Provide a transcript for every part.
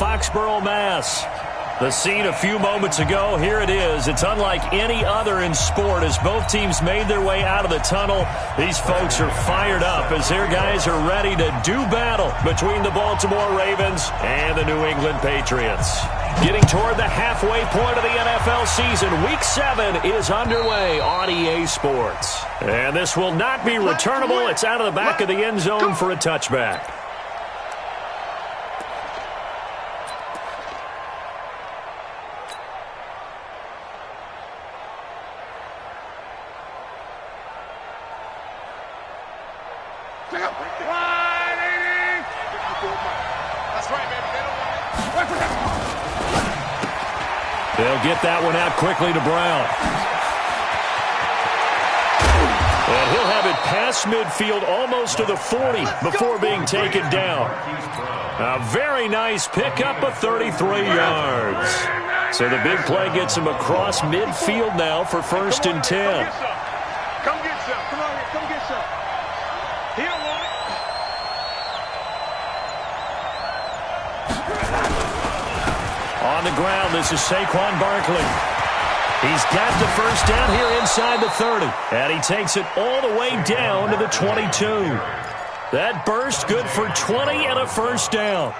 Foxborough, Mass. The scene a few moments ago, here it is. It's unlike any other in sport as both teams made their way out of the tunnel. These folks are fired up as their guys are ready to do battle between the Baltimore Ravens and the New England Patriots. Getting toward the halfway point of the NFL season, Week 7 is underway on EA Sports. And this will not be returnable. It's out of the back of the end zone for a touchback. They'll get that one out quickly to Brown. And he'll have it past midfield almost to the 40 before being taken down. A very nice pickup of 33 yards. So the big play gets him across midfield now for 1st and 10. Come get some. Come on here. Come get some. He don't want it. On the ground, this is Saquon Barkley. He's got the first down here inside the 30. And he takes it all the way down to the 22. That burst good for 20 and a first down.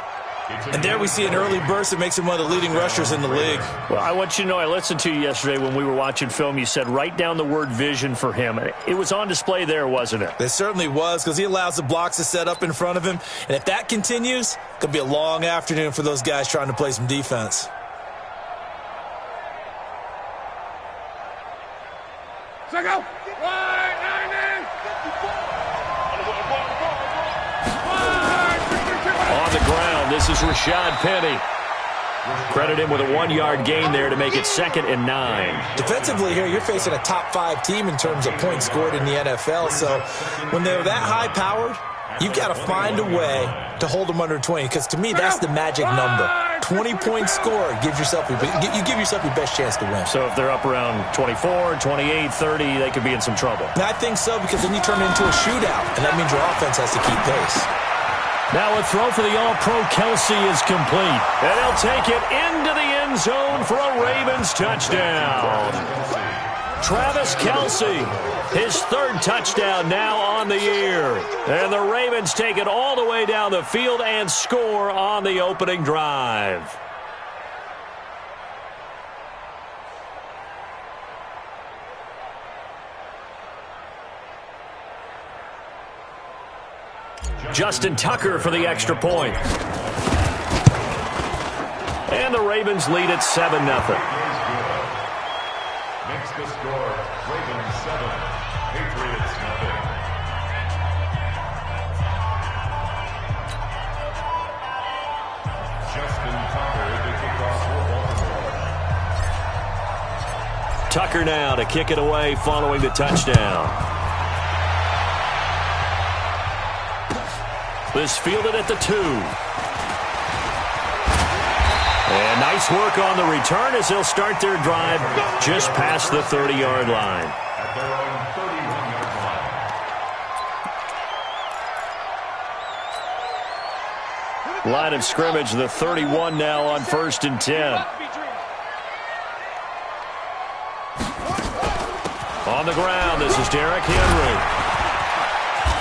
And there we see an early burst that makes him one of the leading rushers in the league. Well, I want you to know, I listened to you yesterday when we were watching film. You said write down the word vision for him. It was on display there, wasn't it? It certainly was, because he allows the blocks to set up in front of him. And if that continues, it could be a long afternoon for those guys trying to play some defense. So go. On the ground, this is Rashad Penny. Credit him with a 1-yard gain there to make it 2nd and 9. Defensively here, you're facing a top 5 team in terms of points scored in the NFL. So when they're that high-powered, you've got to find a way to hold them under 20, because to me, that's the magic number. 20-point score gives yourself your best chance to win. So if they're up around 24, 28, 30, they could be in some trouble. And I think so, because then you turn it into a shootout, and that means your offense has to keep pace. Now a throw for the All-Pro Kelsey is complete. And he'll take it into the end zone for a Ravens touchdown. Travis Kelsey, his 3rd touchdown now on the year. And the Ravens take it all the way down the field and score on the opening drive. Justin Tucker for the extra point. And the Ravens lead at 7-0. Makes the score Ravens 7, Patriots 0. Justin Tucker to kick off for Baltimore. Tucker now to kick it away following the touchdown. This fielded at the 2. And nice work on the return as they'll start their drive just past the 30-yard line. At their own 31-yard line. Line of scrimmage, the 31 now on 1st and 10. On the ground, this is Derrick Henry.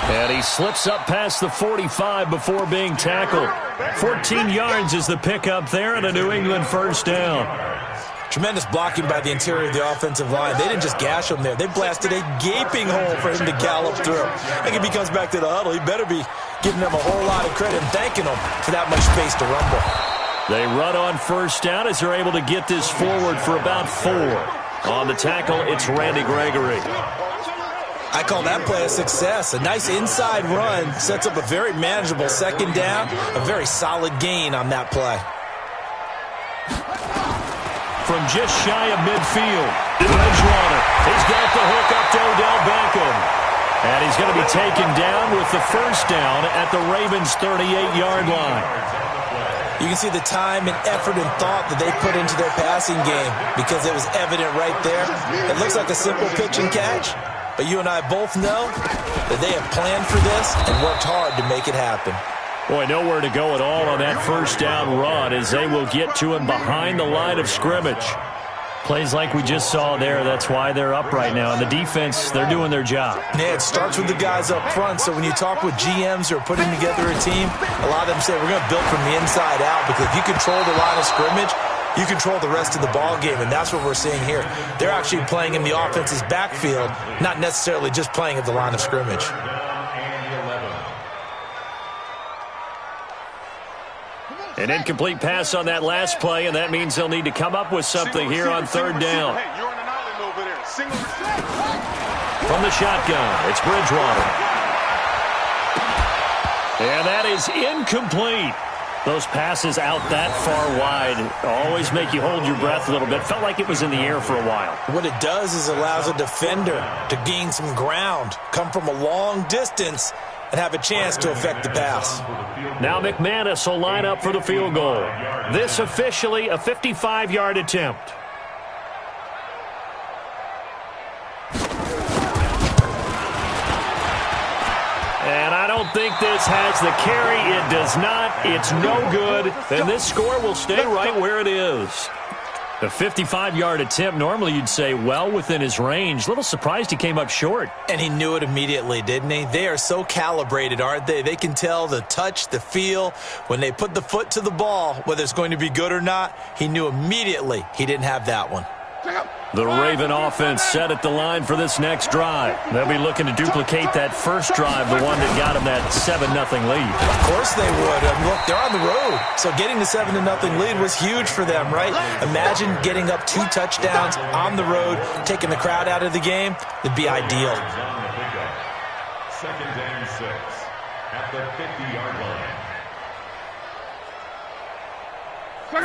And he slips up past the 45 before being tackled. 14 yards is the pickup there and a New England first down. Tremendous blocking by the interior of the offensive line. They didn't just gash him there. They blasted a gaping hole for him to gallop through. I think if he comes back to the huddle, he better be giving them a whole lot of credit and thanking them for that much space to rumble. They run on first down as they're able to get this forward for about 4. On the tackle, it's Randy Gregory. I call that play a success. A nice inside run sets up a very manageable 2nd down. A very solid gain on that play. From just shy of midfield, Bridgewater. He's got the hook up to Odell Beckham. And he's going to be taken down with the first down at the Ravens' 38-yard line. You can see the time and effort and thought that they put into their passing game because it was evident right there. It looks like a simple pitch and catch, but you and I both know that they have planned for this and worked hard to make it happen. Boy, nowhere to go at all on that first down run as they will get to him behind the line of scrimmage. Plays like we just saw there, that's why they're up right now. And the defense, they're doing their job. Yeah, it starts with the guys up front. So when you talk with GMs who are putting together a team, a lot of them say we're going to build from the inside out, because if you control the line of scrimmage, you control the rest of the ball game, and that's what we're seeing here. They're actually playing in the offense's backfield, not necessarily just playing at the line of scrimmage. An incomplete pass on that last play, and that means they'll need to come up with something here on third down. Hey, you're in an island over there. From the shotgun, it's Bridgewater. And that is incomplete. Those passes out that far wide always make you hold your breath a little bit. Felt like it was in the air for a while. What it does is allows a defender to gain some ground, come from a long distance, and have a chance to affect the pass. Now McManus will line up for the field goal. This officially a 55-yard attempt. And I don't think this has the carry. It does not. It's no good. And this score will stay right where it is. A 55-yard attempt, normally you'd say well within his range. Little surprised he came up short. And he knew it immediately, didn't he? They are so calibrated, aren't they? They can tell the touch, the feel. When they put the foot to the ball, whether it's going to be good or not, he knew immediately he didn't have that one. The Raven offense set at the line for this next drive. They'll be looking to duplicate that first drive, the one that got them that 7-0 lead. Of course they would. Look, they're on the road. So getting the 7-0 lead was huge for them, right? Imagine getting up 2 touchdowns on the road, taking the crowd out of the game. It'd be ideal. Second and 6 at the 50-yard line.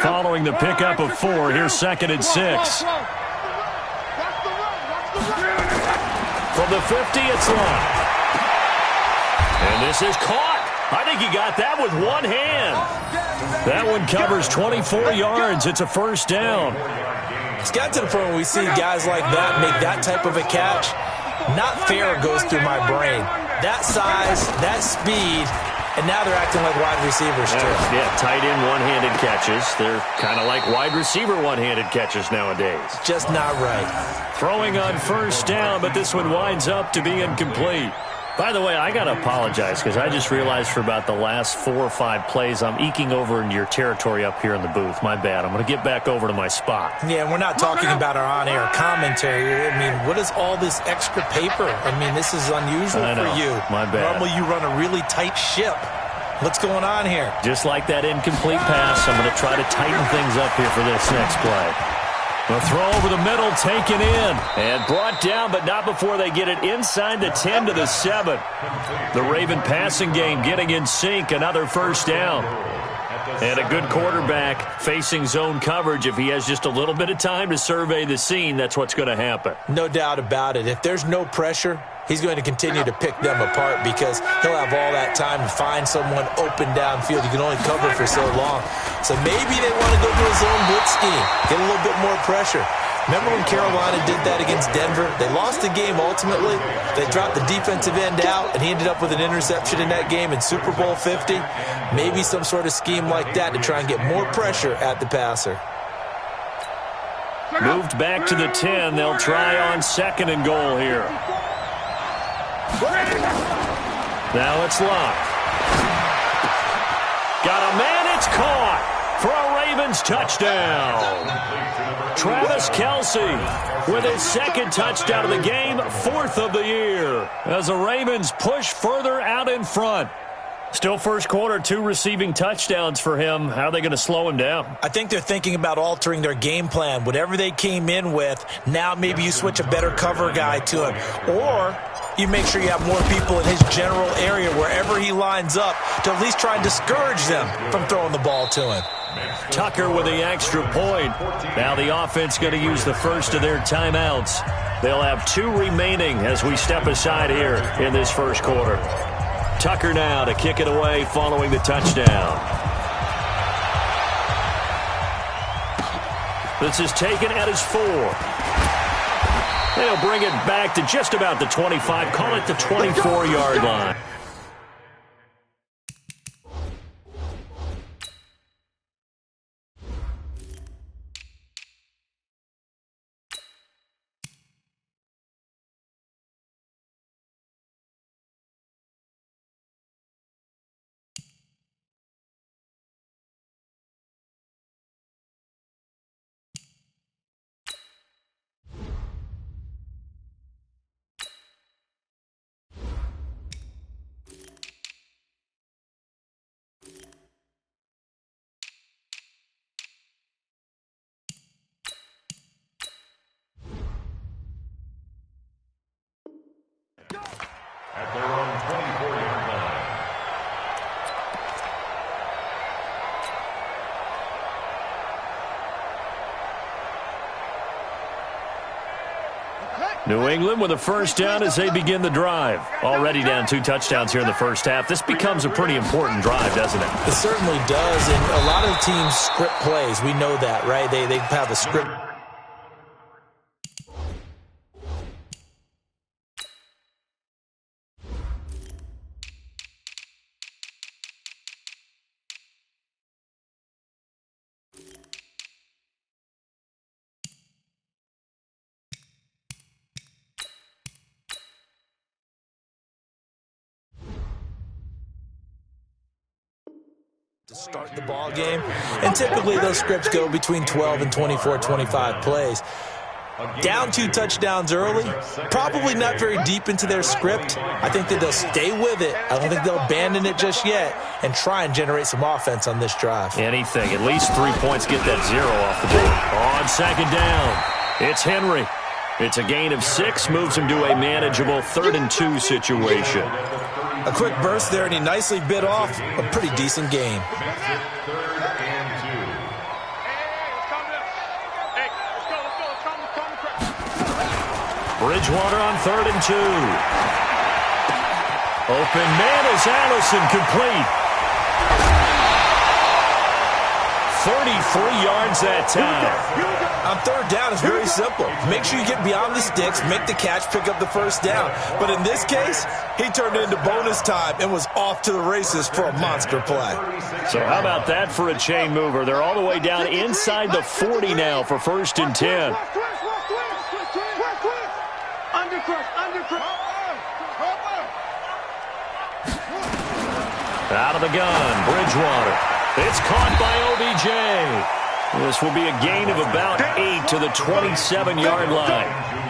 Following the pickup of 4, here's second and 6. From the 50, it's long. And this is caught. I think he got that with one hand. That one covers 24 yards. It's a first down. It's got to the point where we see guys like that make that type of a catch. Not fair goes through my brain. That size, that speed, and now they're acting like wide receivers too. Yeah, tight end one-handed catches. They're kind of like wide receiver one-handed catches nowadays. Just not right. Throwing on first down, but this one winds up to be incomplete. By the way, I got to apologize because I just realized for about the last 4 or 5 plays, I'm eking over into your territory up here in the booth. My bad. I'm going to get back over to my spot. Yeah, and we're not talking about our on-air commentary. I mean, what is all this extra paper? I mean, this is unusual for you. My bad. Normally you run a really tight ship. What's going on here? Just like that incomplete pass, I'm going to try to tighten things up here for this next play. The throw over the middle, taken in, and brought down, but not before they get it inside the 10 to the 7. The Raven passing game getting in sync, another first down. And a good quarterback facing zone coverage. If he has just a little bit of time to survey the scene, that's what's going to happen. No doubt about it. If there's no pressure, he's going to continue to pick them apart because he'll have all that time to find someone open downfield. You can only cover for so long. So maybe they want to go to a zone blitz scheme, get a little bit more pressure. Remember when Carolina did that against Denver? They lost the game ultimately. They dropped the defensive end out, and he ended up with an interception in that game in Super Bowl 50. Maybe some sort of scheme like that to try and get more pressure at the passer. Moved back to the 10. They'll try on second and goal here. Now it's locked. Got a man, it's caught for a Ravens touchdown. Travis Kelce with his second touchdown of the game, 4th of the year, as the Ravens push further out in front. Still first quarter, 2 receiving touchdowns for him. How are they going to slow him down? I think they're thinking about altering their game plan. Whatever they came in with, now maybe you switch a better cover guy to him. Or you make sure you have more people in his general area wherever he lines up to at least try and discourage them from throwing the ball to him. Tucker with the extra point. Now the offense going to use the first of their timeouts. They'll have 2 remaining as we step aside here in this first quarter. Tucker now to kick it away following the touchdown. This is taken at his 4. They'll bring it back to just about the 25. Call it the 24-yard line. New England with a first down as they begin the drive. Already down 2 touchdowns here in the first half. This becomes a pretty important drive, doesn't it? It certainly does, and a lot of the teams script plays. We know that, right? They have a script. To start the ball game, and typically those scripts go between 12 and 24, 25 plays. Down 2 touchdowns early, probably not very deep into their script. I think that they'll stay with it. I don't think they'll abandon it just yet and try and generate some offense on this drive. Anything, at least 3 points, get that 0 off the board. On second down, it's Henry. It's a gain of 6, moves him to a manageable 3rd and 2 situation. A quick burst there, and he nicely bit off a pretty decent gain. Bridgewater on 3rd and 2. Open man is Allison, complete. 33 yards that time. On 3rd down, it's very simple. Make sure you get beyond the sticks, make the catch, pick up the first down. But in this case, he turned it into bonus time and was off to the races for a monster play. So how about that for a chain mover? They're all the way down inside the 40 now for 1st and 10. Out of the gun, Bridgewater. It's caught by OBJ. This will be a gain of about 8 to the 27-yard line.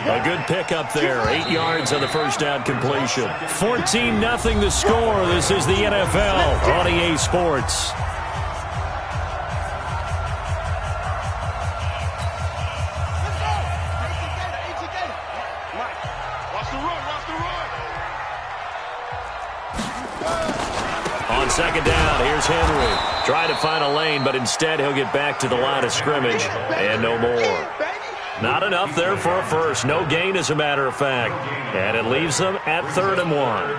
A good pickup there. 8 yards on the first down completion. 14-0 the score. This is the NFL on EA Sports. On second down, here's Henry. Trying to find a lane, but instead he'll get back to the line of scrimmage and no more. Not enough there for a first. No gain, as a matter of fact. And it leaves them at 3rd and 1.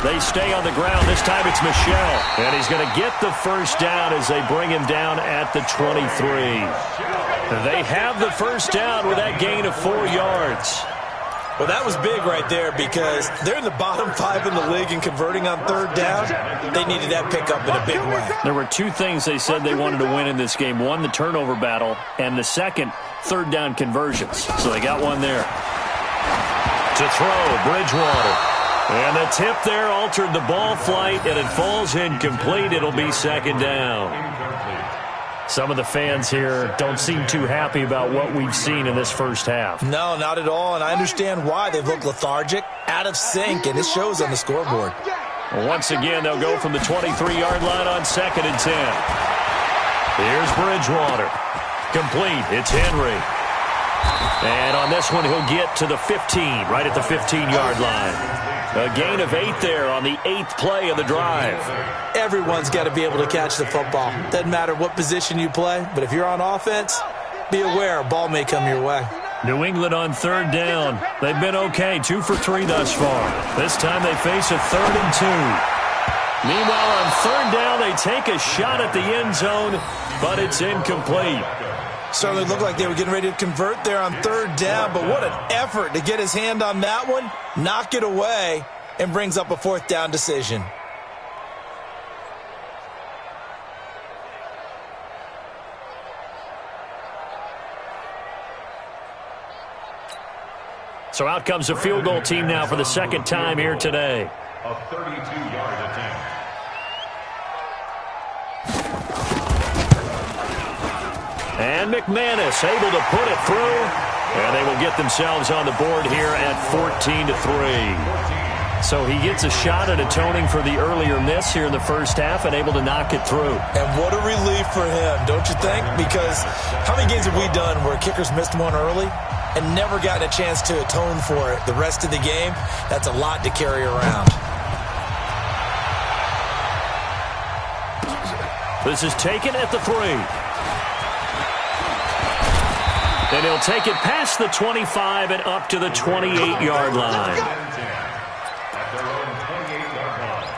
They stay on the ground. This time it's Michel. And he's going to get the first down as they bring him down at the 23. They have the first down with that gain of 4 yards. Well, that was big right there because they're in the bottom 5 in the league and converting on 3rd down. They needed that pickup in a big way. There were 2 things they said they wanted to win in this game. One, the turnover battle, and the second, 3rd down conversions. So they got one there. To throw, Bridgewater. And the tip there altered the ball flight, and it falls incomplete. It'll be 2nd down. Some of the fans here don't seem too happy about what we've seen in this first half. No, not at all, and I understand why. They've looked lethargic, out of sync, and it shows on the scoreboard. Once again, they'll go from the 23-yard line on 2nd and 10. Here's Bridgewater. Complete. It's Henry. And on this one, he'll get to the 15, right at the 15-yard line. A gain of 8 there on the 8th play of the drive. Everyone's got to be able to catch the football. Doesn't matter what position you play, but if you're on offense, be aware a ball may come your way. New England on 3rd down. They've been okay, 2 for 3 thus far. This time they face a 3rd and 2. Meanwhile, on 3rd down, they take a shot at the end zone, but it's incomplete. Certainly looked like they were getting ready to convert there on 3rd down, but what an effort to get his hand on that one, knock it away, and brings up a 4th down decision. So out comes a field goal team now for the 2nd time here today. A 32-yard attempt. And McManus able to put it through. And they will get themselves on the board here at 14-3. So he gets a shot at atoning for the earlier miss here in the first half and able to knock it through. And what a relief for him, don't you think? Because how many games have we done where kickers missed one early and never gotten a chance to atone for it the rest of the game? That's a lot to carry around. This is taken at the 3. And he'll take it past the 25 and up to the 28-yard line. At their own 28-yard line.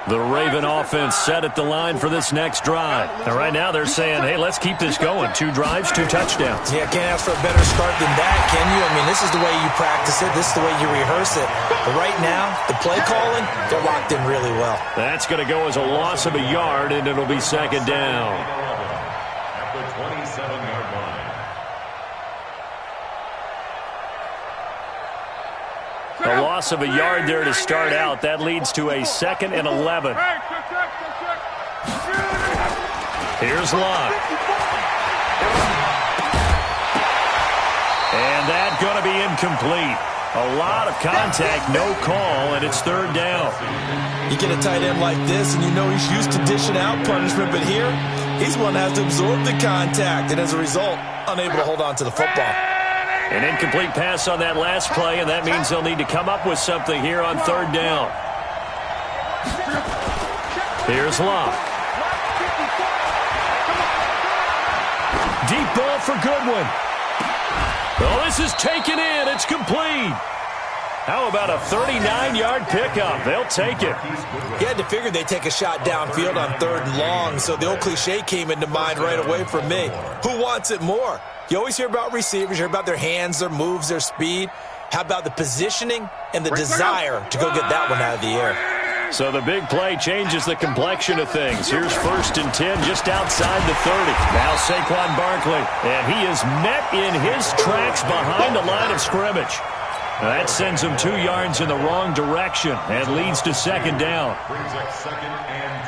The Raven offense set at the line for this next drive. And right now they're saying, hey, let's keep this going. 2 drives, 2 touchdowns. Yeah, can't ask for a better start than that, can you? I mean, this is the way you practice it. This is the way you rehearse it. But right now, the play calling, they're locked in really well. That's going to go as a loss of a yard, and it'll be second down. At the 27-yard line. A loss of a yard there to start out. That leads to a 2nd and 11. Here's Locke. And that's going to be incomplete. A lot of contact, no call, and it's 3rd down. You get a tight end like this, and you know he's used to dishing out punishment, but here, he's one that has to absorb the contact, and as a result, unable to hold on to the football. An incomplete pass on that last play, and that means they'll need to come up with something here on 3rd down. Here's Locke. Deep ball for Goodwin. Oh, this is taken in. It's complete. How about a 39-yard pickup? They'll take it. You had to figure they'd take a shot downfield on 3rd and long, so the old cliche came into mind right away for me. Who wants it more? You always hear about receivers, you hear about their hands, their moves, their speed. How about the positioning and the desire to go get that one out of the air? So the big play changes the complexion of things. Here's 1st and 10 just outside the 30. Now Saquon Barkley, and he is met in his tracks behind the line of scrimmage. That sends him 2 yards in the wrong direction and leads to 2nd down. Brings up 2nd and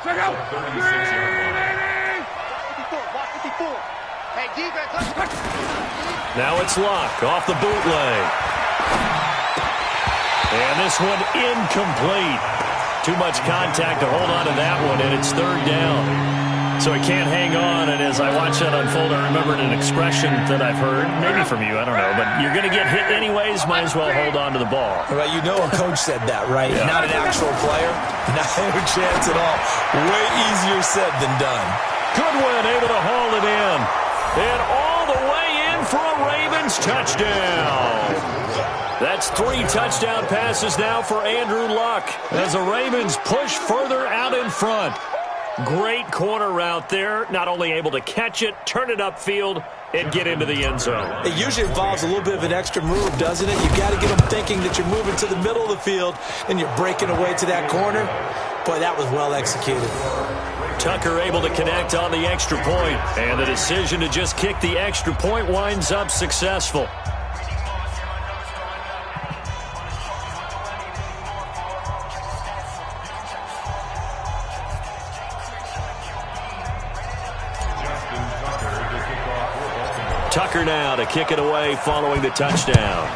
12. 36-yard line. Now it's Locke off the bootleg. And this one incomplete. Too much contact to hold on to that one, and it's 3rd down. So he can't hang on, and as I watch that unfold, I remembered an expression that I've heard, maybe from you, I don't know, but you're going to get hit anyways, might as well hold on to the ball. Well, you know a coach said that, right? Yeah. Not an actual player. Not a chance at all. Way easier said than done. Goodwin able to haul it in. And all the way in for a Ravens touchdown. That's 3 touchdown passes now for Andrew Luck as the Ravens push further out in front. Great corner route there. Not only able to catch it, turn it upfield, and get into the end zone. It usually involves a little bit of an extra move, doesn't it? You've got to get them thinking that you're moving to the middle of the field and you're breaking away to that corner. Boy, that was well executed. Tucker able to connect on the extra point, and the decision to just kick the extra point winds up successful. Tucker now to kick it away following the touchdown.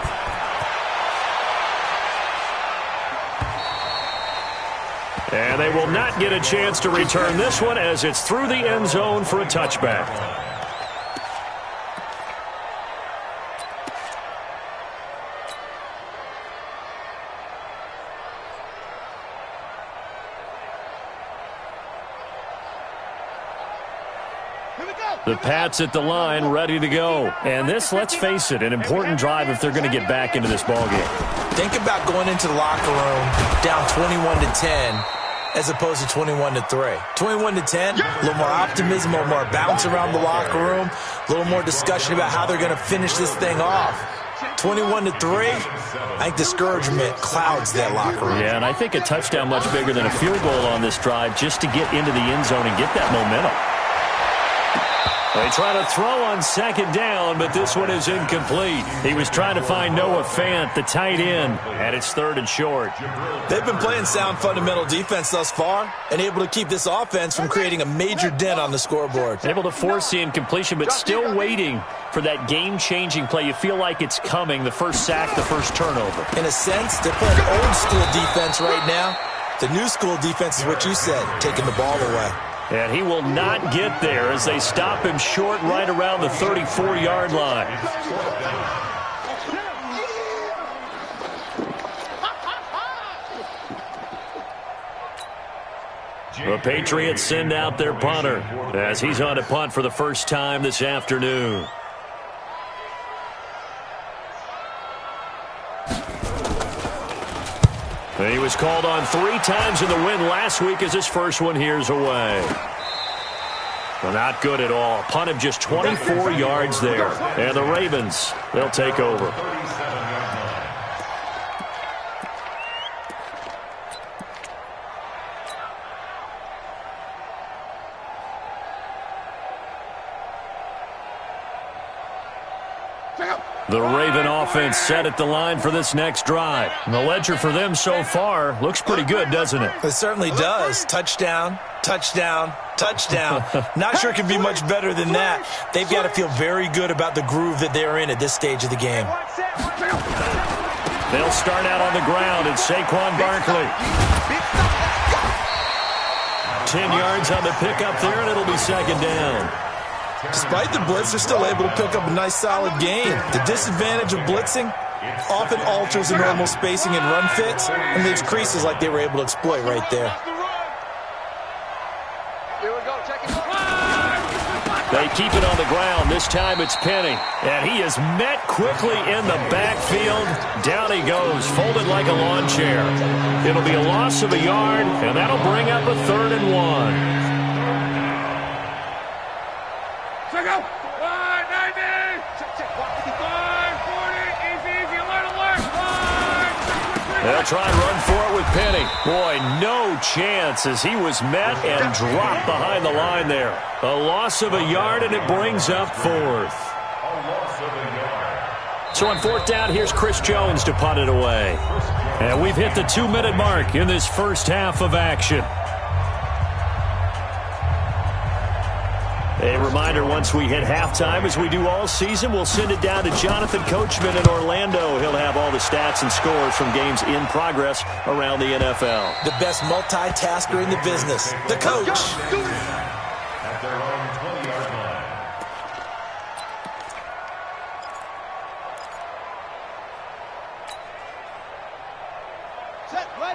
And they will not get a chance to return this one as it's through the end zone for a touchback. The Pats at the line, ready to go. And this, let's face it, an important drive if they're going to get back into this ballgame. Think about going into the locker room down 21-10 as opposed to 21-3. 21-10, a little more optimism, a little more bounce around the locker room, a little more discussion about how they're going to finish this thing off. 21-3, I think discouragement clouds that locker room. Yeah, and I think a touchdown much bigger than a field goal on this drive just to get into the end zone and get that momentum. They try to throw on second down, but this one is incomplete. He was trying to find Noah Fant, the tight end, and it's third and short. They've been playing sound fundamental defense thus far and able to keep this offense from creating a major dent on the scoreboard. Able to force the incompletion, but still waiting for that game-changing play. You feel like it's coming, the first sack, the first turnover. In a sense, they're playing old school defense right now. The new school defense is what you said, taking the ball away. And he will not get there as they stop him short right around the 34-yard line. The Patriots send out their punter as he's on to punt for the first time this afternoon. And he was called on 3 times in the win last week as his first one here's away. Well, not good at all. Punt of just 24 yards there. And the Ravens, they'll take over. The Raven offense set at the line for this next drive. And the ledger for them so far looks pretty good, doesn't it? It certainly does. Touchdown, touchdown, touchdown. Not sure it can be much better than that. They've got to feel very good about the groove that they're in at this stage of the game. They'll start out on the ground, and Saquon Barkley. 10 yards on the pickup there, and it'll be second down. Despite the blitz, they're still able to pick up a nice, solid gain. The disadvantage of blitzing often alters the normal spacing and run fits and leaves creases like they were able to exploit right there. They keep it on the ground. This time it's Penny. And he is met quickly in the backfield. Down he goes, folded like a lawn chair. It'll be a loss of a yard, and that'll bring up a 3rd and 1. They'll try and run for it with Penny. Boy, no chance as he was met and dropped behind the line there. A loss of a yard, and it brings up 4th. So on 4th down, here's Chris Jones to punt it away. And we've hit the 2-minute mark in this first half of action. A reminder, once we hit halftime, as we do all season, we'll send it down to Jonathan Coachman in Orlando. He'll have all the stats and scores from games in progress around the NFL. The best multitasker in the business, the coach. At their own 20-yard line.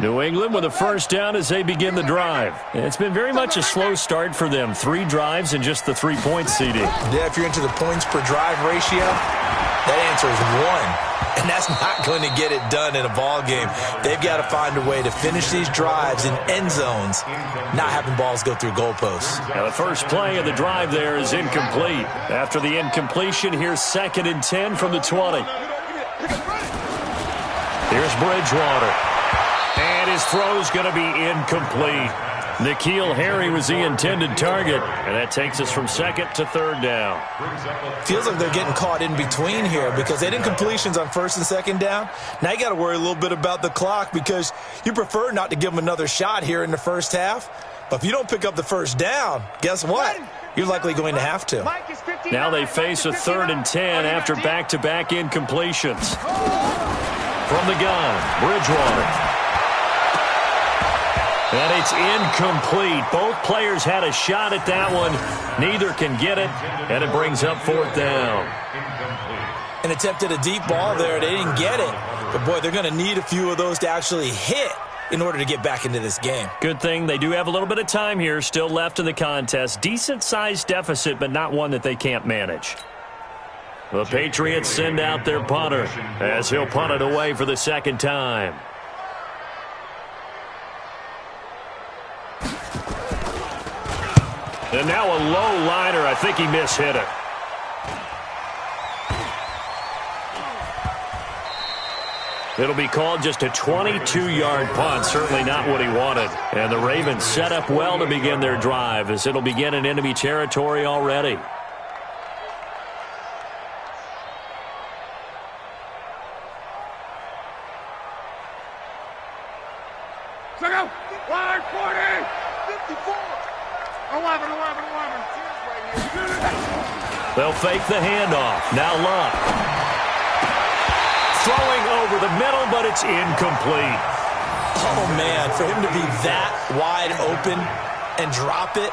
New England with a first down as they begin the drive. It's been very much a slow start for them. 3 drives and just the 3-point CD. Yeah, if you're into the points per drive ratio, that answer is 1. And that's not going to get it done in a ball game. They've got to find a way to finish these drives in end zones, not having balls go through goalposts. Now the first play of the drive there is incomplete. After the incompletion, here's 2nd and 10 from the 20. Here's Bridgewater. And his throw's going to be incomplete. N'Keal Harry was the intended target. And that takes us from 2nd to 3rd down. Feels like they're getting caught in between here because they did incompletions on 1st and 2nd down. Now you got to worry a little bit about the clock because you prefer not to give them another shot here in the first half. But if you don't pick up the first down, guess what? You're likely going to have to. Now they face a 3rd and 10 after back-to-back incompletions. From the gun, Bridgewater. And it's incomplete. Both players had a shot at that one. Neither can get it, and it brings up 4th down. An attempt at a deep ball there. They didn't get it. But, boy, they're going to need a few of those to actually hit in order to get back into this game. Good thing they do have a little bit of time here still left in the contest. Decent-sized deficit, but not one that they can't manage. The Patriots send out their punter as he'll punt it away for the 2nd time. And now a low liner. I think he mishit it. It'll be called just a 22-yard punt. Certainly not what he wanted. And the Ravens set up well to begin their drive as it'll begin in enemy territory already. Second, line 40, 54. 11. They'll fake the handoff. Now Love. Throwing over the middle, but it's incomplete. Oh, man, for him to be that wide open and drop it,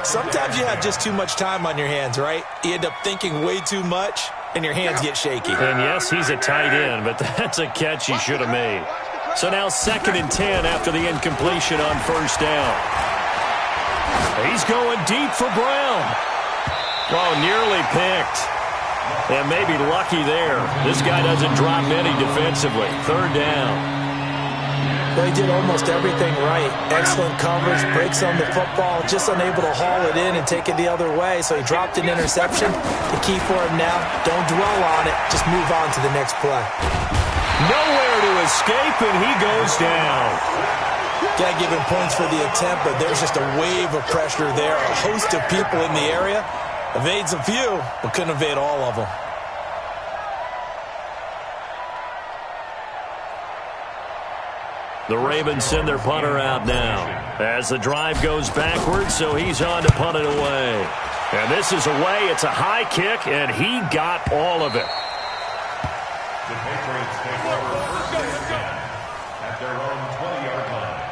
sometimes you have just too much time on your hands, right? You end up thinking way too much, and your hands get shaky. And, yes, he's a tight end, but that's a catch he should have made. So now 2nd and 10 after the incompletion on 1st down. He's going deep for Brown. Oh, nearly picked. And maybe lucky there. This guy doesn't drop any defensively. Third down. Well, he did almost everything right. Excellent coverage, breaks on the football, just unable to haul it in and take it the other way. So he dropped an interception. The key for him now, don't dwell on it. Just move on to the next play. Nowhere to escape, and he goes down. Got to give him points for the attempt, but there's just a wave of pressure there. A host of people in the area. Evades a few, but couldn't evade all of them. The Ravens send their punter out now as the drive goes backwards, so he's on to punt it away. And this is away. It's a high kick, and he got all of it. The Patriots take over first and 10 at their own 20-yard line.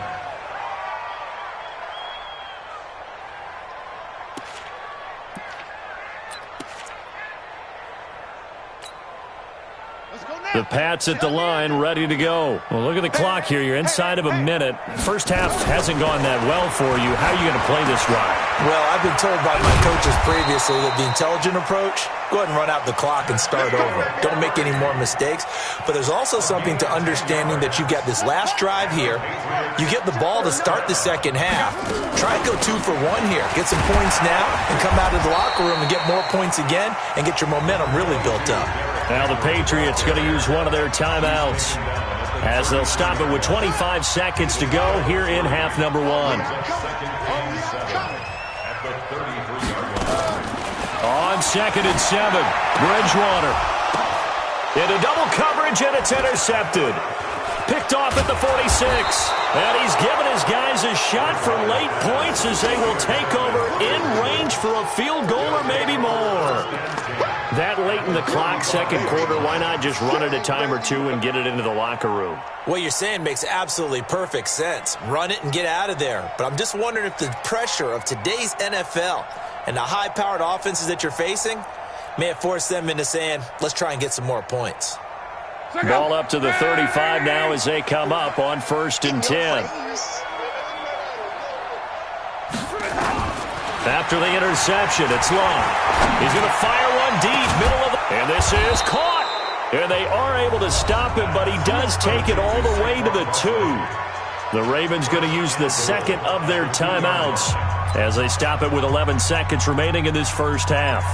The Pats at the line, ready to go. Well, look at the clock here. You're inside of a minute. First half hasn't gone that well for you. How are you going to play this drive? Well, I've been told by my coaches previously that the intelligent approach, go ahead and run out the clock and start over. Don't make any more mistakes. But there's also something to understanding that you get this last drive here. You get the ball to start the second half. Try and go 2 for 1 here. Get some points now and come out of the locker room and get more points again and get your momentum really built up. Now the Patriots going to use one of their timeouts as they'll stop it with 25 seconds to go here in half number 1. On 2nd and 7, Bridgewater. Into double coverage, and it's intercepted. Picked off at the 46. And he's given his guys a shot for late points as they will take over in range for a field goal or maybe more. That late in the clock, second quarter, why not just run it a time or two and get it into the locker room? What you're saying makes absolutely perfect sense. Run it and get out of there. But I'm just wondering if the pressure of today's NFL and the high-powered offenses that you're facing may have forced them into saying, let's try and get some more points. Ball up to the 35 now as they come up on 1st and 10. After the interception, it's long. He's going to fire one deep, middle of the... And this is caught. And they are able to stop him, but he does take it all the way to the 2. The Ravens going to use the second of their timeouts as they stop it with 11 seconds remaining in this first half.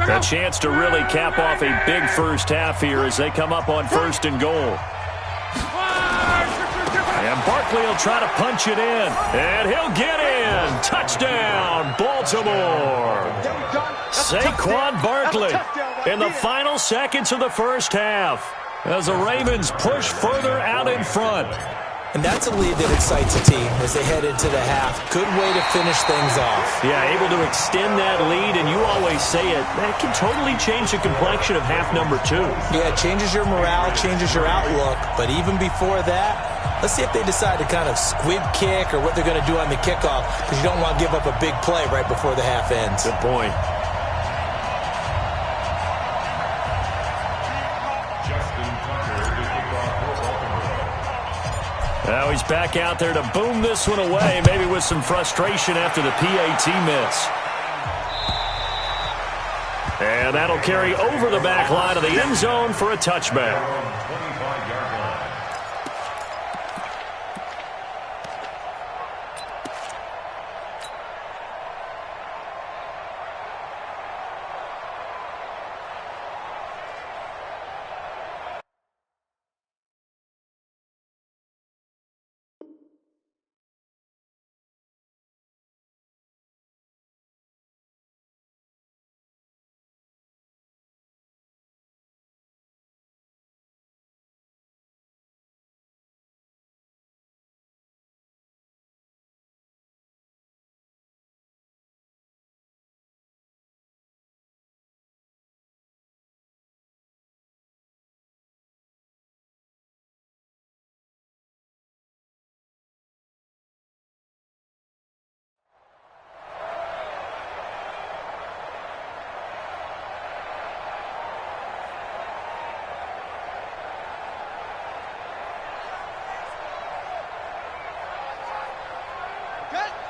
A chance to really cap off a big first half here as they come up on 1st and goal. And Barkley will try to punch it in. And he'll get in. Touchdown, Baltimore. Saquon Barkley in the final seconds of the first half as the Ravens push further out in front. And that's a lead that excites a team as they head into the half. Good way to finish things off. Yeah, able to extend that lead, and you always say it, that can totally change the complexion of half number 2. Yeah, it changes your morale, changes your outlook. But even before that, let's see if they decide to kind of squib kick or what they're going to do on the kickoff, because you don't want to give up a big play right before the half ends. Good point. Now he's back out there to boom this one away, maybe with some frustration after the PAT miss. And that'll carry over the back line of the end zone for a touchback.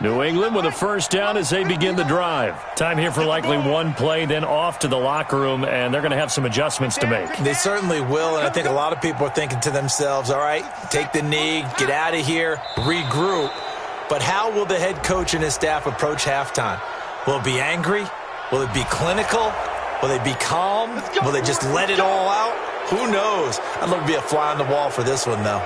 New England with a first down as they begin the drive. Time here for likely one play, then off to the locker room, and they're going to have some adjustments to make. They certainly will, and I think a lot of people are thinking to themselves, all right, take the knee, get out of here, regroup. But how will the head coach and his staff approach halftime? Will it be angry? Will it be clinical? Will they be calm? Will they just let it all out? Who knows? I'd love to be a fly on the wall for this one, though.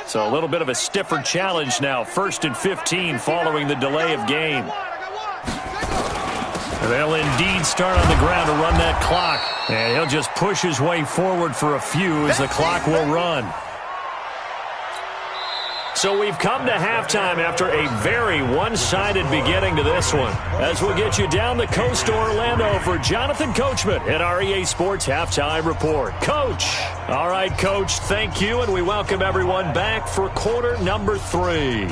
So a little bit of a stiffer challenge now. 1st and 15 following the delay of game. They'll indeed start on the ground to run that clock. And he'll just push his way forward for a few as the clock will run. So we've come to halftime after a very one-sided beginning to this one. As we'll get you down the coast to Orlando for Jonathan Coachman at our EA Sports Halftime Report. Coach. All right, Coach, thank you, and we welcome everyone back for quarter number 3.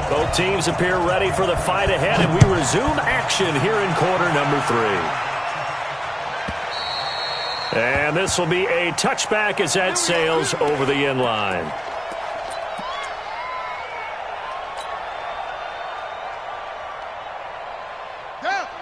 Both teams appear ready for the fight ahead, and we resume action here in quarter number 3. And this will be a touchback as that sails over the end line.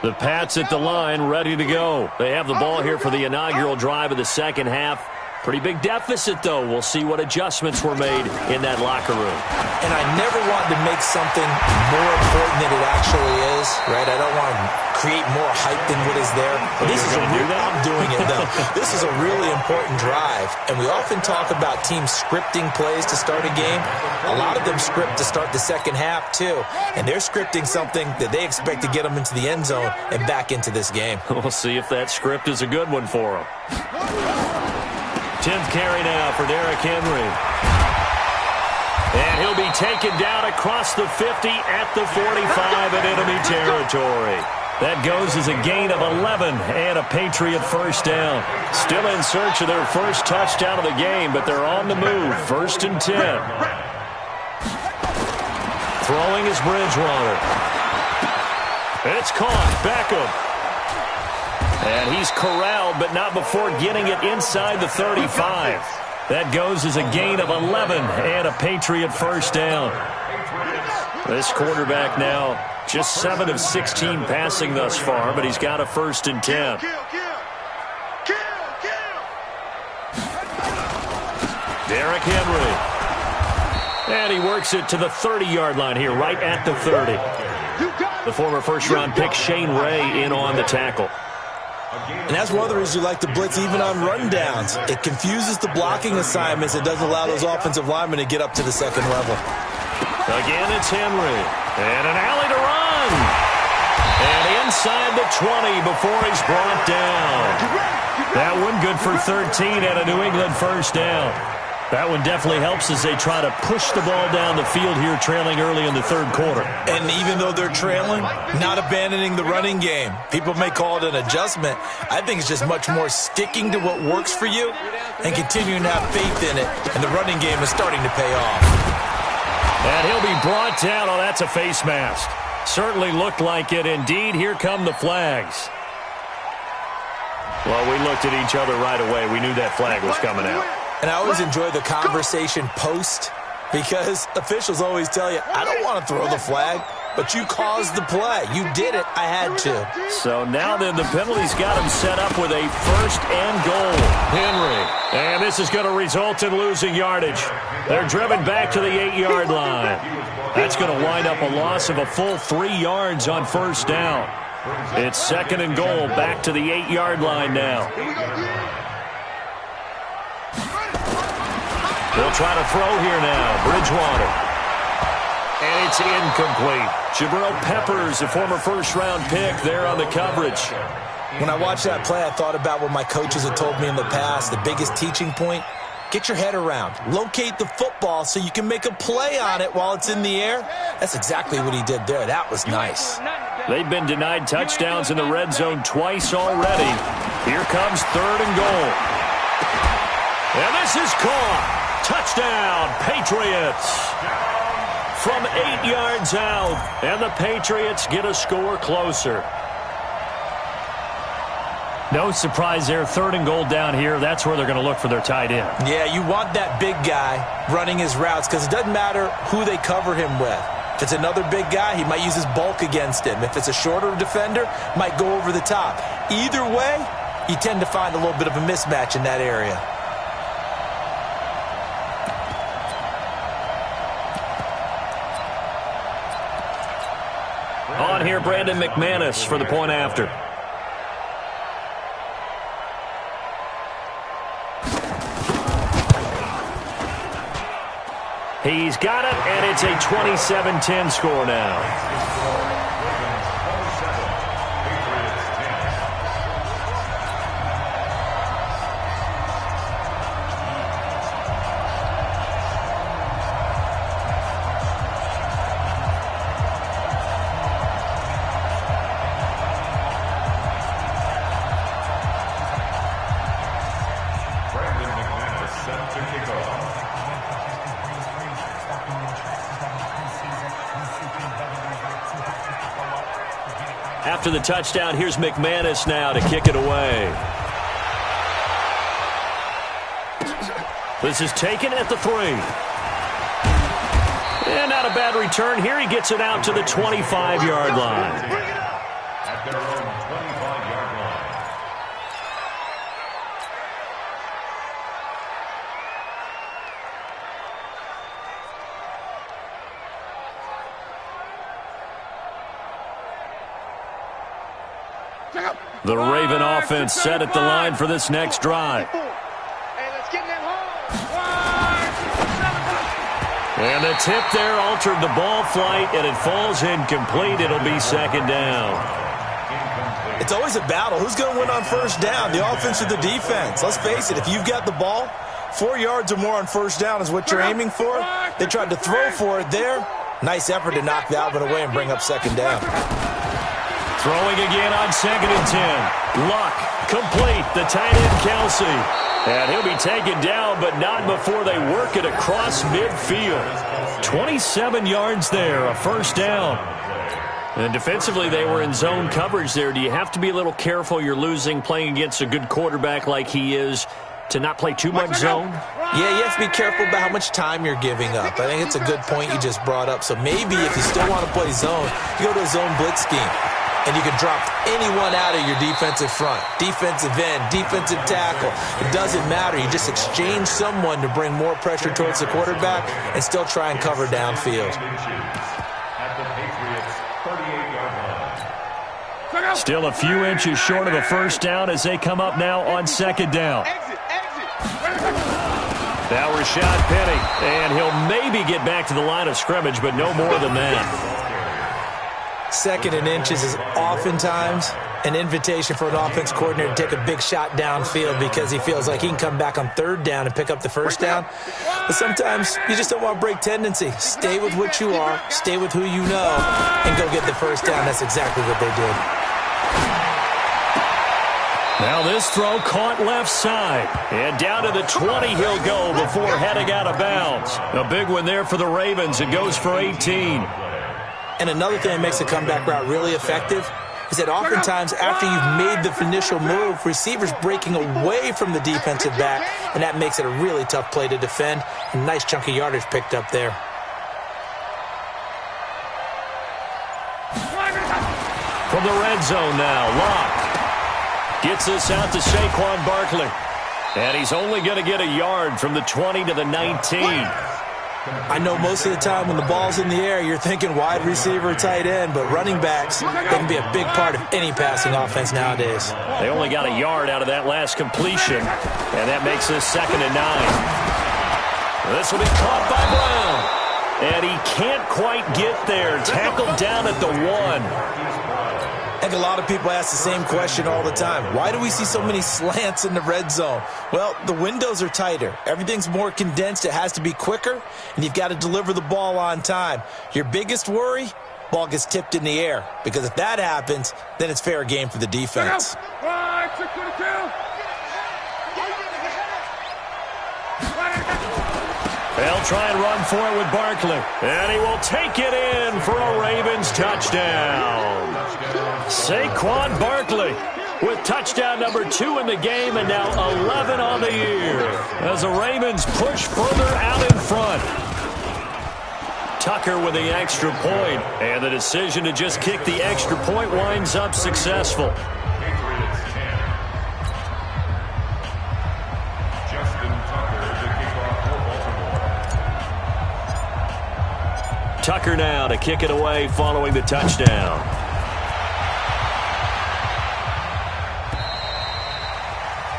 The Pats at the line, ready to go. They have the ball here for the inaugural drive of the second half. Pretty big deficit, though. We'll see what adjustments were made in that locker room. And I never want to make something more important than it actually is, right? I don't want to create more hype than what is there. But this is I'm doing it, though. This is a really important drive. And we often talk about teams scripting plays to start a game. A lot of them script to start the second half, too. And they're scripting something that they expect to get them into the end zone and back into this game. We'll see if that script is a good one for them. 10th carry now for Derrick Henry. And he'll be taken down across the 50 at the 45 in enemy territory. That goes as a gain of 11 and a Patriot first down. Still in search of their first touchdown of the game, but they're on the move. 1st and 10. Throwing is Bridgewater. It's caught. Beckham. And he's corralled, but not before getting it inside the 35. That goes as a gain of 11 and a Patriot first down. This quarterback now just 7 of 16 passing thus far, but he's got a 1st and 10. Derrick Henry. And he works it to the 30-yard line here, right at the 30. The former first-round pick Shane Ray in on the tackle. And that's one of the reasons you like to blitz even on rundowns. It confuses the blocking assignments. It doesn't allow those offensive linemen to get up to the second level. Again, it's Henry. And an alley to run. And inside the 20 before he's brought down. That one good for 13 and a New England first down. That one definitely helps as they try to push the ball down the field here, trailing early in the third quarter. And even though they're trailing, not abandoning the running game. People may call it an adjustment. I think it's just much more sticking to what works for you and continuing to have faith in it. And the running game is starting to pay off. And he'll be brought down. Oh, that's a face mask. Certainly looked like it. Indeed, here come the flags. Well, we looked at each other right away. We knew that flag was coming out. And I always enjoy the conversation post because officials always tell you, I don't want to throw the flag, but you caused the play. You did it. I had to. So now then the penalty's got him set up with a 1st and goal. Henry. And this is going to result in losing yardage. They're driven back to the 8-yard line. That's going to wind up a loss of a full 3 yards on 1st down. It's 2nd and goal back to the 8-yard line now. They'll try to throw here now. Bridgewater. And it's incomplete. Jabril Peppers, a former first-round pick, there on the coverage. When I watched that play, I thought about what my coaches had told me in the past. The biggest teaching point, get your head around. Locate the football so you can make a play on it while it's in the air. That's exactly what he did there. That was nice. They've been denied touchdowns in the red zone twice already. Here comes 3rd and goal. And this is caught. Touchdown, Patriots. From 8 yards out, and the Patriots get a score closer. No surprise there, 3rd and goal down here. That's where they're going to look for their tight end. Yeah, you want that big guy running his routes because it doesn't matter who they cover him with. If it's another big guy, he might use his bulk against him. If it's a shorter defender, might go over the top. Either way, you tend to find a little bit of a mismatch in that area. On here, Brandon McManus for the point after. He's got it, and it's a 27-10 score now. After the touchdown, here's McManus now to kick it away. This is taken at the 3. And not a bad return here. He gets it out to the 25-yard line. At their own 25-yard line. The Raven offense set at the line for this next drive. And the tip there altered the ball flight, and it falls incomplete. It'll be 2nd down. It's always a battle. Who's going to win on 1st down, the offense or the defense? Let's face it, if you've got the ball, 4 yards or more on 1st down is what you're aiming for. They tried to throw for it there. Nice effort to knock that one away and bring up 2nd down. Throwing again on 2nd and 10. Luck, complete, the tight end Kelsey. And he'll be taken down, but not before they work it across midfield. 27 yards there, a 1st down. And defensively, they were in zone coverage there. Do you have to be a little careful? You're losing, playing against a good quarterback like he is, to not play too much zone? Yeah, you have to be careful about how much time you're giving up. I think it's a good point you just brought up. So maybe if you still want to play zone, you go to a zone blitz scheme. And you can drop anyone out of your defensive front, defensive end, defensive tackle. It doesn't matter. You just exchange someone to bring more pressure towards the quarterback and still try and cover downfield. Still a few inches short of a 1st down as they come up now on 2nd down. Now Rashad Penny, and he'll maybe get back to the line of scrimmage, but no more than that. 2nd and inches is oftentimes an invitation for an offense coordinator to take a big shot downfield because he feels like he can come back on 3rd down and pick up the 1st down. But sometimes you just don't want to break tendency. Stay with what you are, stay with who you know, and go get the 1st down. That's exactly what they did. Now this throw caught left side. And down to the 20 he'll go before heading out of bounds. A big one there for the Ravens. It goes for 18. And another thing that makes the comeback route really effective is that oftentimes after you've made the initial move, receivers breaking away from the defensive back, and that makes it a really tough play to defend. A nice chunk of yardage picked up there. From the red zone now, Locke gets this out to Saquon Barkley. And he's only going to get a yard from the 20 to the 19. I know most of the time when the ball's in the air, you're thinking wide receiver, tight end, but running backs, they can be a big part of any passing offense nowadays. They only got a yard out of that last completion, and that makes this 2nd and 9. This will be caught by Brown, and he can't quite get there. Tackled down at the 1. I think a lot of people ask the same question all the time. Why do we see so many slants in the red zone? Well, the windows are tighter. Everything's more condensed. It has to be quicker, and you've got to deliver the ball on time. Your biggest worry? ball gets tipped in the air. Because if that happens, then it's fair game for the defense. They'll try and run for it with Barkley. And he will take it in for a Ravens touchdown. Saquon Barkley with touchdown number 2 in the game and now 11 on the year as the Ravens push further out in front. Tucker with the extra point, and the decision to just kick the extra point winds up successful. Tucker now to kick it away following the touchdown.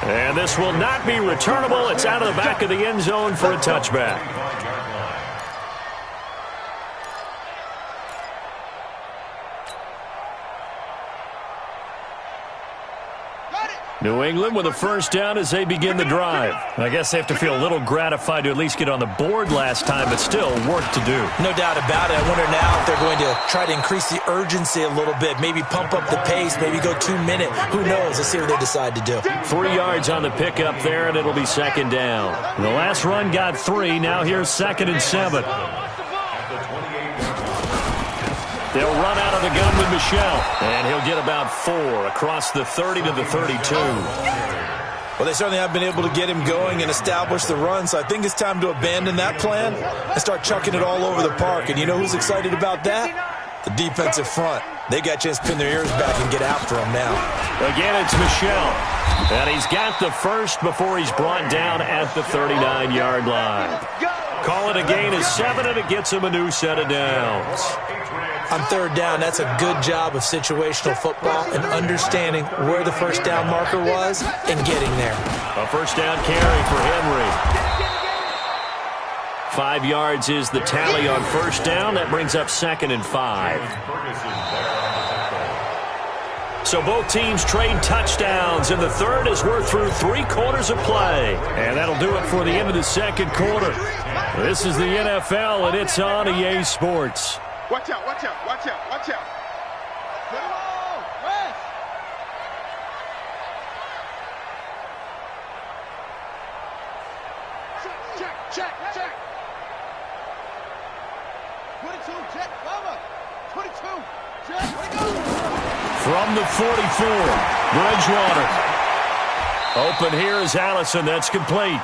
And this will not be returnable. It's out of the back of the end zone for a touchback. New England with a first down as they begin the drive. I guess they have to feel a little gratified to at least get on the board last time, but still work to do. No doubt about it. I wonder now if they're going to try to increase the urgency a little bit, maybe pump up the pace, maybe go 2 minute. Who knows? Let's see what they decide to do. 3 yards on the pickup there, and it'll be second down. The last run got 3. Now here's 2nd and 7. They'll run out of the gun with Michel, and he'll get about 4 across the 30 to the 32. Well, they certainly have been able to get him going and establish the run, so I think it's time to abandon that plan and start chucking it all over the park. And you know who's excited about that? The defensive front. They got a chance to pin their ears back and get after him now. Again, it's Michel, and he's got the first before he's brought down at the 39-yard line. Call it a gain of 7, and it gets him a new set of downs. On 3rd down, that's a good job of situational football and understanding where the first down marker was and getting there. A first down carry for Henry. 5 yards is the tally on first down. That brings up 2nd and 5. So both teams trade touchdowns, and the third as we're through 3 quarters of play. And that'll do it for the end of the second quarter. This is the NFL, and it's on EA Sports. Watch out, watch out, watch out, watch out. Check, check, check. 22, check, cover. 22, check, from the 44, Bridgewater. Open here is Allison. That's complete.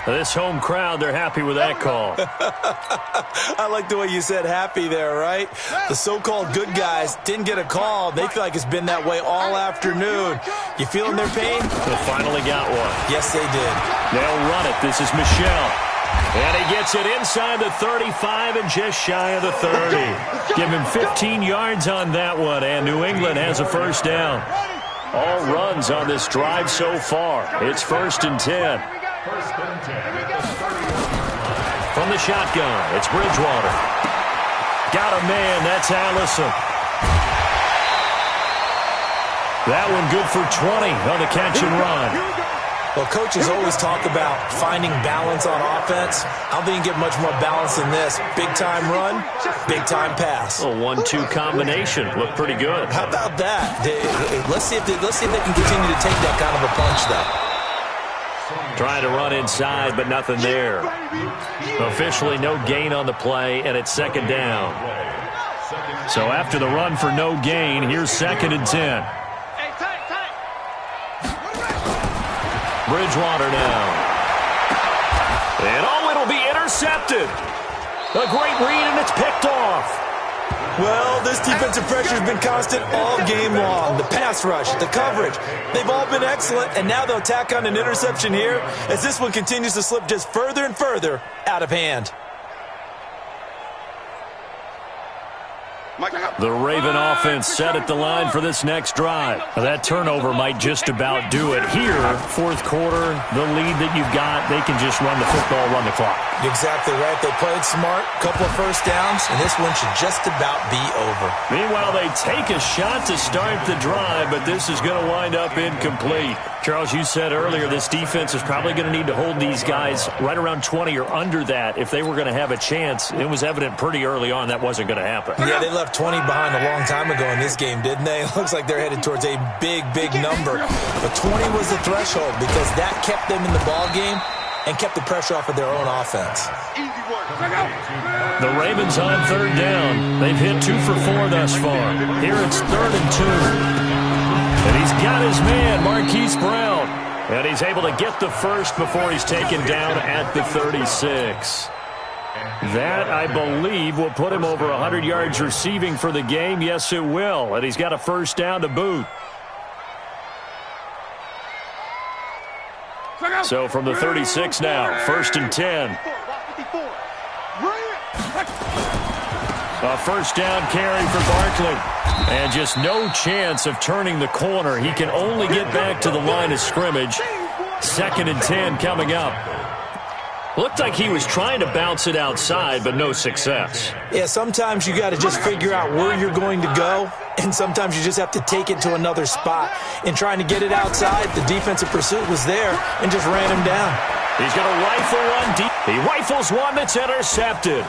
This home crowd, they're happy with that call. I like the way you said happy there, right? The so-called good guys didn't get a call. They feel like it's been that way all afternoon. You feeling their pain? They finally got one. Yes, they did. They'll run it. This is Michel. And he gets it inside the 35 and just shy of the 30. Give him 15 yards on that one, and New England has a first down. All runs on this drive so far. It's 1st and 10. From the shotgun, it's Bridgewater. Got a man, that's Allison. That one good for 20 on the catch and run. Well, coaches always talk about finding balance on offense. I don't think you get much more balance than this. Big-time run, big-time pass. A 1-2 combination. Looked pretty good. How about that? Let's see if they can continue to take that kind of a punch, though. Trying to run inside, but nothing there. Officially no gain on the play, and it's 2nd down. So after the run for no gain, here's 2nd and 10. Bridgewater now. And it'll be intercepted. A great read, and it's picked off. Well, this defensive pressure has been constant all game long. The pass rush, the coverage, they've all been excellent, and now they'll tack on an interception here as this one continues to slip just further and further out of hand. Mike, The Raven offense set at the line for this next drive. Now, that turnover might just about do it. Here, fourth quarter, the lead that you've got, they can just run the football, run the clock. Exactly right. They played smart, couple of first downs, and this one should just about be over. Meanwhile, they take a shot to start the drive, but this is going to wind up incomplete. Charles, you said earlier this defense is probably going to need to hold these guys right around 20 or under that if they were going to have a chance. It was evident pretty early on that wasn't going to happen. Yeah, they left 20 behind a long time ago in this game, didn't they? It looks like they're headed towards a big, big number. But 20 was the threshold because that kept them in the ball game and kept the pressure off of their own offense. The Ravens on third down. They've hit 2 for 4 thus far. Here it's 3rd and 2. And he's got his man, Marquise Brown. And he's able to get the first before he's taken down at the 36. That, I believe, will put him over 100 yards receiving for the game. Yes, it will. And he's got a first down to boot. So from the 36 now, 1st and 10. A first down carry for Barkley. And just no chance of turning the corner. He can only get back to the line of scrimmage. 2nd and 10 coming up. Looked like he was trying to bounce it outside, but no success. Yeah, sometimes you got to just figure out where you're going to go, and sometimes you just have to take it to another spot. In trying to get it outside, the defensive pursuit was there and just ran him down. He's going to rifle one deep. He rifles one that's intercepted.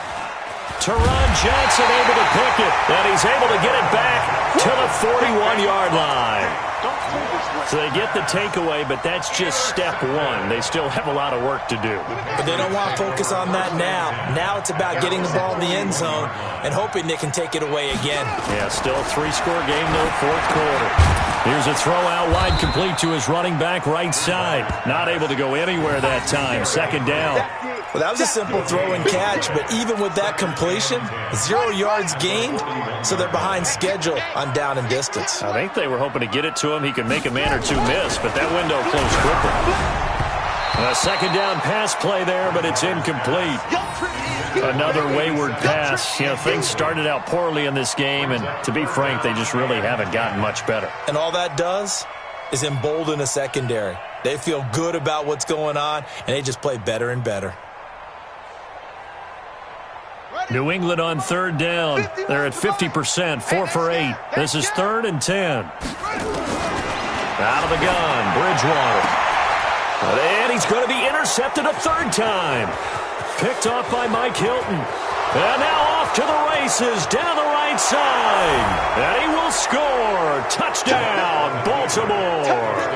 Teron Johnson able to pick it, and he's able to get it back to the 41-yard line. So they get the takeaway, but that's just step one. They still have a lot of work to do. But they don't want to focus on that now. Now it's about getting the ball in the end zone and hoping they can take it away again. Yeah, still a 3-score game, though, 4th quarter. Here's a throw out wide complete to his running back right side. Not able to go anywhere that time. 2nd down. Well, that was a simple throw and catch, but even with that completion, 0 yards gained, so they're behind schedule on down and distance. I think they were hoping to get it to him. He could make a man or two miss, but that window closed quickly. A 2nd down pass play there, but it's incomplete. Another wayward pass. You know, things started out poorly in this game, and to be frank, they just really haven't gotten much better. And all that does is embolden a secondary. They feel good about what's going on, and they just play better and better. New England on 3rd down. They're at 50%, 4 for 8. This is 3rd and 10. Out of the gun, Bridgewater. And he's going to be intercepted a 3rd time. Picked off by Mike Hilton. And now off to the races, down the right side. And he will score. Touchdown, Baltimore.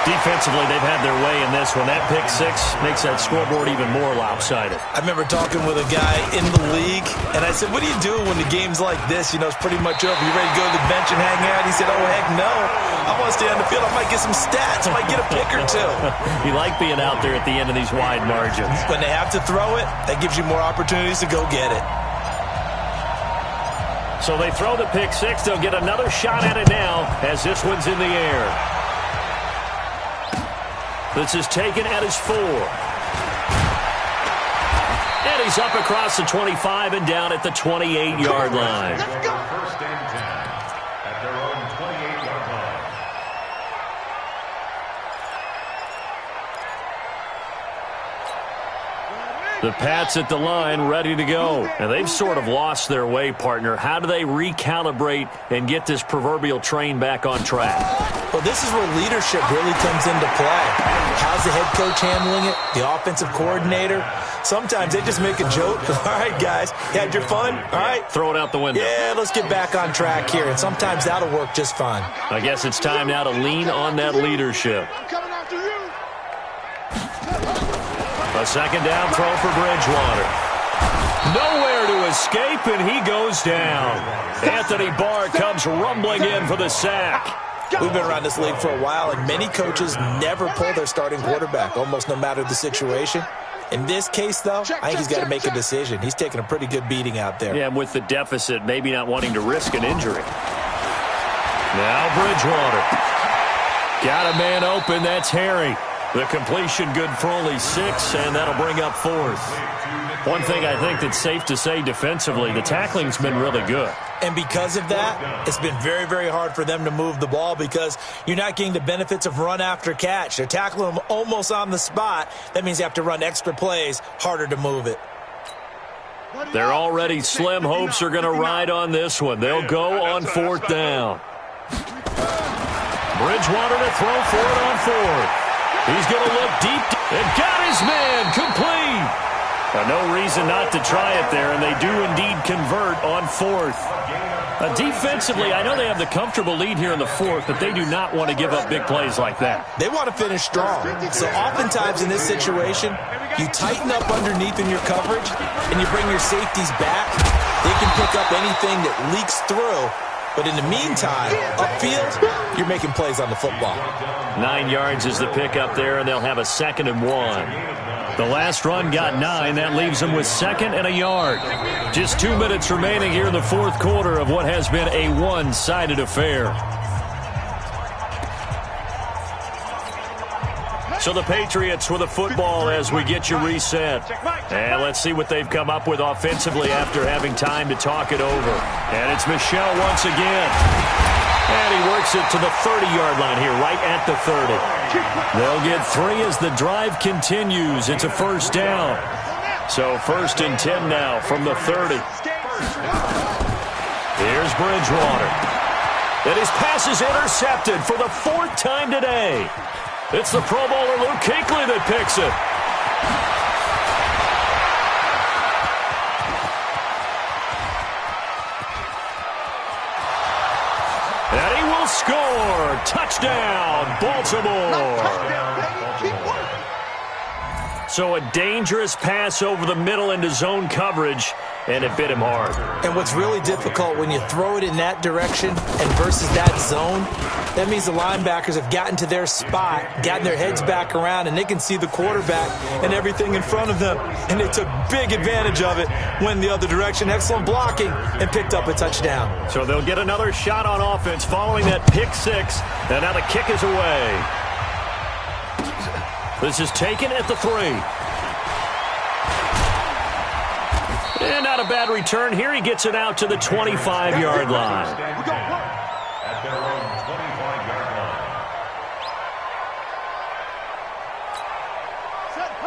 Defensively, they've had their way in this one. That pick 6 makes that scoreboard even more lopsided. I remember talking with a guy in the league, and I said, what do you do when the game's like this? You know, it's pretty much over. You ready to go to the bench and hang out? He said, oh, heck no. I want to stay on the field. I might get some stats. I might get a pick or two. You like being out there at the end of these wide margins. When they have to throw it, that gives you more opportunities to go get it. So they throw the pick 6. They'll get another shot at it now as this one's in the air. This is taken at his 4. And he's up across the 25 and down at the 28-yard line. First and 10 at their own 28-yard line. The Pats at the line, ready to go. And they've sort of lost their way, partner. How do they recalibrate and get this proverbial train back on track? Well, this is where leadership really comes into play. How's the head coach handling it? The offensive coordinator? Sometimes they just make a joke. All right, guys, you had your fun? All right. Throw it out the window. Yeah, let's get back on track here. And sometimes that'll work just fine. I guess it's time now to lean on that leadership. I'm coming after you. A 2nd down throw for Bridgewater. Nowhere to escape, and he goes down. Anthony Barr comes rumbling in for the sack. We've been around this league for a while, and many coaches never pull their starting quarterback, almost no matter the situation. In this case, though, I think he's got to make a decision. He's taking a pretty good beating out there. Yeah, and with the deficit, maybe not wanting to risk an injury. Now Bridgewater. Got a man open. That's Harry. The completion good for only 6, and that'll bring up 4th. One thing I think that's safe to say defensively, the tackling's been really good. And because of that, it's been very, very hard for them to move the ball because you're not getting the benefits of run after catch. They're tackling them almost on the spot. That means you have to run extra plays, harder to move it. Their already slim hopes are going to ride on this one. They'll go on 4th down. Bridgewater to throw for it on 4th. He's going to look deep and got his man complete. No reason not to try it there, and they do indeed convert on 4th. Defensively, I know they have the comfortable lead here in the 4th, but they do not want to give up big plays like that. They want to finish strong. So oftentimes in this situation, you tighten up underneath in your coverage, and you bring your safeties back. They can pick up anything that leaks through. But in the meantime, upfield, you're making plays on the football. 9 yards is the pickup there, and they'll have a 2nd and 1. The last run got 9. That leaves them with 2nd and a yard. Just 2 minutes remaining here in the 4th quarter of what has been a one-sided affair. So the Patriots with the football as we get you reset. And let's see what they've come up with offensively after having time to talk it over. And it's Michel once again. And he works it to the 30-yard line here, right at the 30. They'll get 3 as the drive continues. It's a 1st down. So 1st and 10 now from the 30. Here's Bridgewater. And his pass is intercepted for the 4th time today. It's the Pro Bowler Luke Kuechly that picks it. And he will score. Touchdown, Baltimore. So a dangerous pass over the middle into zone coverage, and it bit him hard. And what's really difficult when you throw it in that direction and versus that zone, that means the linebackers have gotten to their spot, gotten their heads back around, and they can see the quarterback and everything in front of them. And they took big advantage of it, went the other direction. Excellent blocking, and picked up a touchdown. So they'll get another shot on offense following that pick 6, and now the kick is away. This is taken at the 3. And not a bad return here. He gets it out to the 25-yard line. At their own 25-yard line.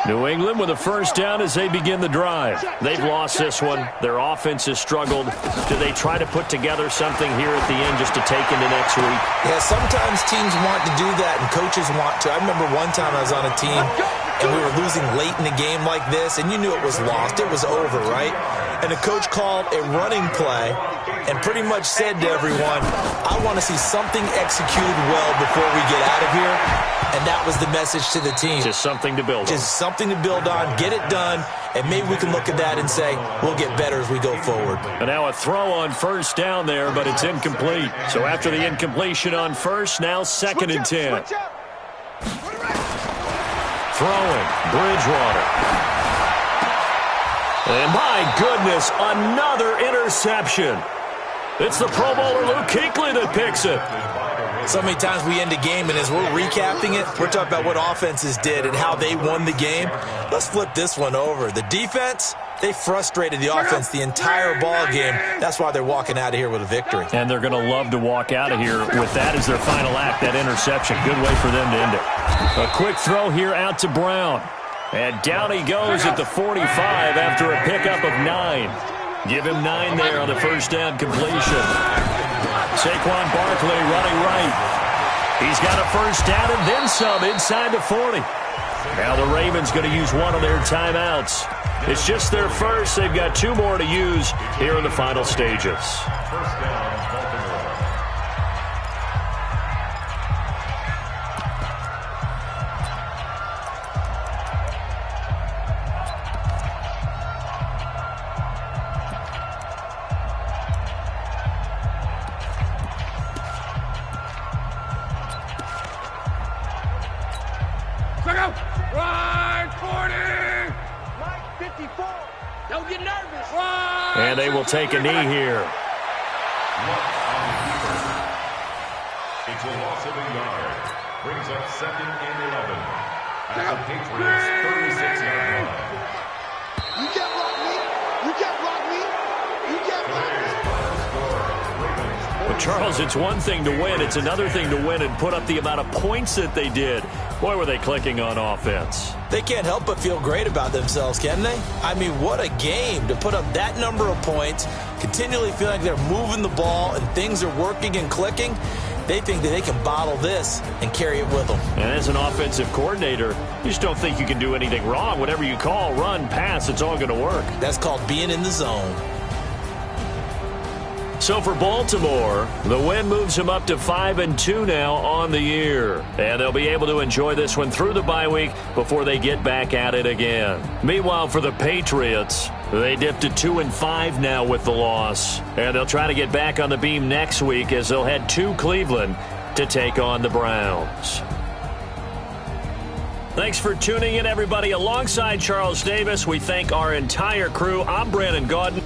New England with a 1st down as they begin the drive. They've lost this one. Their offense has struggled. Do they try to put together something here at the end just to take into next week? Yeah, sometimes teams want to do that and coaches want to. I remember one time I was on a team and we were losing late in a game like this, and you knew it was lost. It was over, right? And the coach called a running play and pretty much said to everyone, I want to see something executed well before we get out of here. And that was the message to the team. Just something to build on. Just something to build on, get it done, and maybe we can look at that and say, we'll get better as we go forward. And now a throw on 1st down there, but it's incomplete. So after the incompletion on 1st, now 2nd and 10. Throwing, Bridgewater. And my goodness, another interception. It's the Pro Bowler Luke Kuechly that picks it. So many times we end a game, and as we're recapping it, we're talking about what offenses did and how they won the game. Let's flip this one over. The defense, they frustrated the offense the entire ball game. That's why they're walking out of here with a victory. And they're going to love to walk out of here with that as their final act, that interception. Good way for them to end it. A quick throw here out to Brown. And down he goes at the 45 after a pickup of 9. Give him 9 there on the 1st down completion. Saquon Barkley running right. He's got a 1st down and then some inside the 40. Now the Ravens going to use one of their timeouts. It's just their first. They've got 2 more to use here in the final stages. 1st down, Baltimore. And they will take a knee here. It's a loss of a yard. Brings up 2nd and 11. at the Patriots' 36-yard line. You can't rock me. You can't rock me. You can't rock me. Well, Charles, it's one thing to win. It's another thing to win and put up the amount of points that they did. Boy, were they clicking on offense. They can't help but feel great about themselves, can they? I mean, what a game to put up that number of points, continually feel like they're moving the ball and things are working and clicking. They think that they can bottle this and carry it with them. And as an offensive coordinator, you just don't think you can do anything wrong. Whatever you call, run, pass, it's all going to work. That's called being in the zone. So for Baltimore, the win moves them up to 5-2 now on the year. And they'll be able to enjoy this one through the bye week before they get back at it again. Meanwhile, for the Patriots, they dipped to 2-5 now with the loss. And they'll try to get back on the beam next week as they'll head to Cleveland to take on the Browns. Thanks for tuning in, everybody. Alongside Charles Davis, we thank our entire crew. I'm Brandon Gaudin.